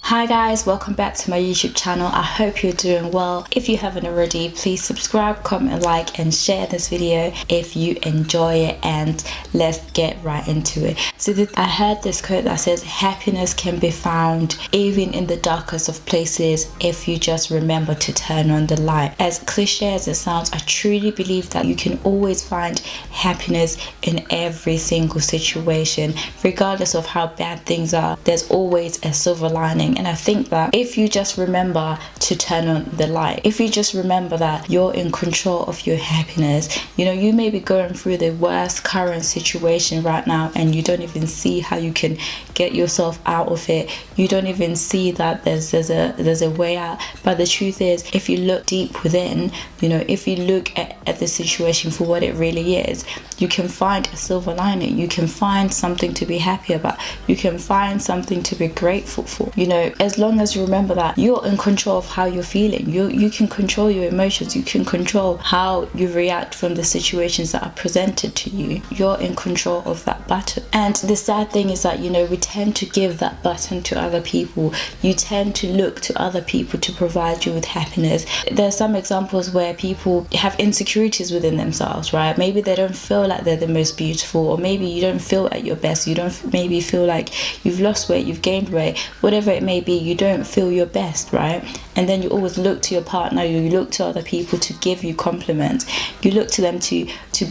Hi guys, welcome back to my YouTube channel. I hope you're doing well. If you haven't already, please subscribe, comment, like and share this video if you enjoy it, and let's get right into it. So I heard this quote that says happiness can be found even in the darkest of places if you just remember to turn on the light. As cliche as it sounds, I truly believe that you can always find happiness in every single situation. Regardless of how bad things are, there's always a silver lining. And I think that if you just remember to turn on the light, if you just remember that you're in control of your happiness, you may be going through the worst current situation right now and you don't even see how you can get yourself out of it. You don't even see that there's a way out. But the truth is, if you look deep within, if you look at the situation for what it really is, you can find a silver lining. You can find something to be happy about. You can find something to be grateful for. As long as you remember that you're in control of how you're feeling, you can control your emotions, you can control how you react from the situations that are presented to you. You're in control of that button. And the sad thing is that we tend to give that button to other people. You tend to look to other people to provide you with happiness. There's some examples where people have insecurities within themselves, right? Maybe they don't feel like they're the most beautiful, or maybe you don't feel at your best. You don't maybe feel like you've lost weight, you've gained weight, whatever it may be. You don't feel your best, right? And then you always look to your partner, you look to other people to give you compliments. You look to them to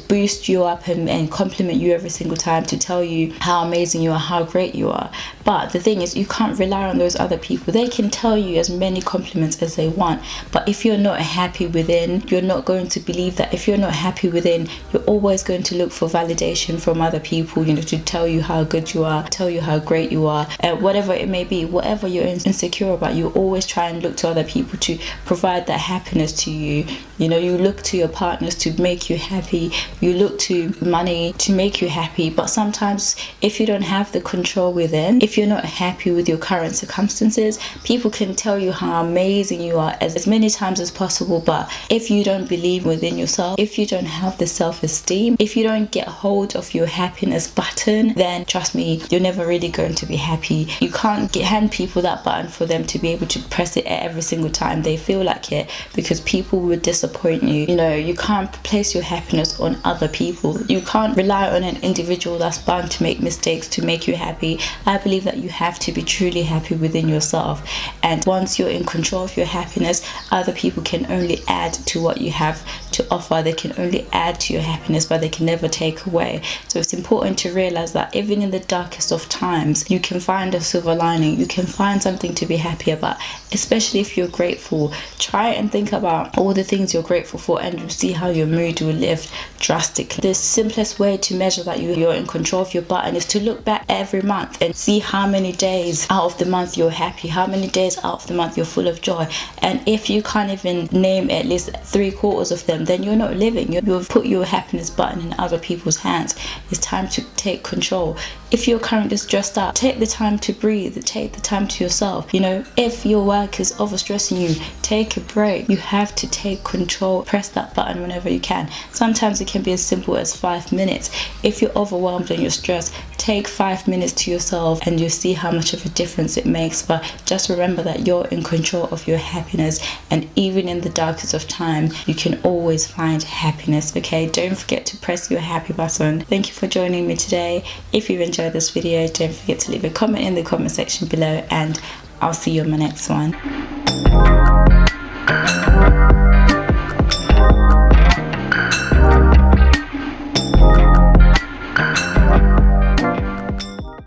boost you up and compliment you every single time, to tell you how amazing you are, how great you are. But the thing is, you can't rely on those other people. They can tell you as many compliments as they want, but if you're not happy within, you're not going to believe that. If you're not happy within, you're always going to look for validation from other people, to tell you how good you are, tell you how great you are, whatever it may be, whatever you're insecure about, you always try and look to other people to provide that happiness to you. You look to your partners to make you happy, you look to money to make you happy. But sometimes if you don't have the control within, if you're not happy with your current circumstances, people can tell you how amazing you are as many times as possible. But if you don't believe within yourself, if you don't have the self-esteem, if you don't get hold of your happiness button, then trust me, you're never really going to be happy. You can't hand people that button for them to be able to press it every single time they feel like it, because people would disappoint you. You can't place your happiness on other people. You can't rely on an individual that's bound to make mistakes to make you happy. I believe that you have to be truly happy within yourself, and once you're in control of your happiness, other people can only add to what you have to offer. They can only add to your happiness, but they can never take away. So it's important to realize that even in the darkest of times, you can find a silver lining. You can find something to be happy about, especially if you're grateful. Try and think about all the things you're grateful for, and you'll see how your mood will lift drastically. The simplest way to measure that you're in control of your button is to look back every month and see how many days out of the month you're happy, how many days out of the month you're full of joy. And if you can't even name at least 3/4 of them, then you're not living. You've put your happiness button in other people's hands. It's time to take control. If you're currently stressed out, take the time to breathe, take the time to yourself. If your work is overstressing you, take a break. You have to take control. Press that button whenever you can. Sometimes it can be as simple as 5 minutes. If you're overwhelmed and you're stressed, take 5 minutes to yourself and you'll see how much of a difference it makes. But just remember that you're in control of your happiness, and even in the darkest of time, you can always find happiness. Okay, don't forget to press your happy button. Thank you for joining me today. If you've enjoyed this video, don't forget to leave a comment in the comment section below, and I'll see you on my next one.